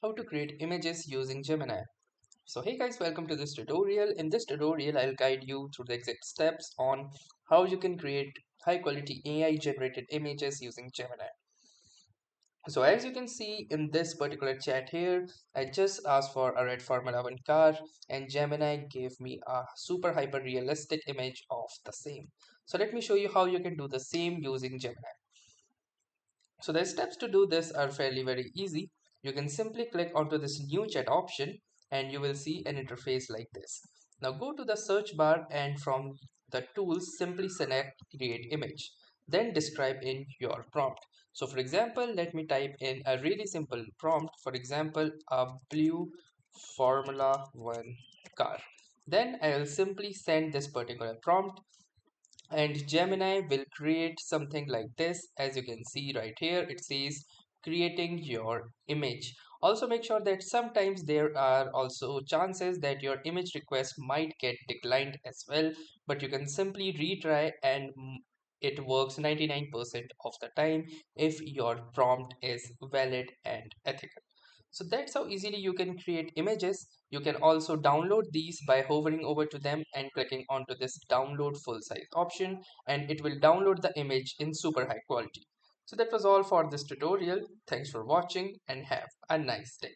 how to create images using Gemini. So hey guys, welcome to this tutorial. In this tutorial, I'll guide you through the exact steps on how you can create high quality AI generated images using Gemini. So as you can see in this particular chat here, I just asked for a red Formula One car and Gemini gave me a super hyper realistic image of the same. So let me show you how you can do the same using Gemini. So the steps to do this are fairly very easy. You can simply click onto this new chat option and you will see an interface like this. Now go to the search bar and from the tools simply select create image. Then describe in your prompt. So for example, let me type in a really simple prompt. For example, a blue Formula One car. Then I will simply send this particular prompt and Gemini will create something like this. As you can see right here, it says creating your image. Also make sure that sometimes there are also chances that your image request might get declined as well, but you can simply retry and it works 99% of the time if your prompt is valid and ethical. So that's how easily you can create images. You can also download these by hovering over to them and clicking onto this download full size option, and it will download the image in super high quality. So that was all for this tutorial. Thanks for watching and have a nice day.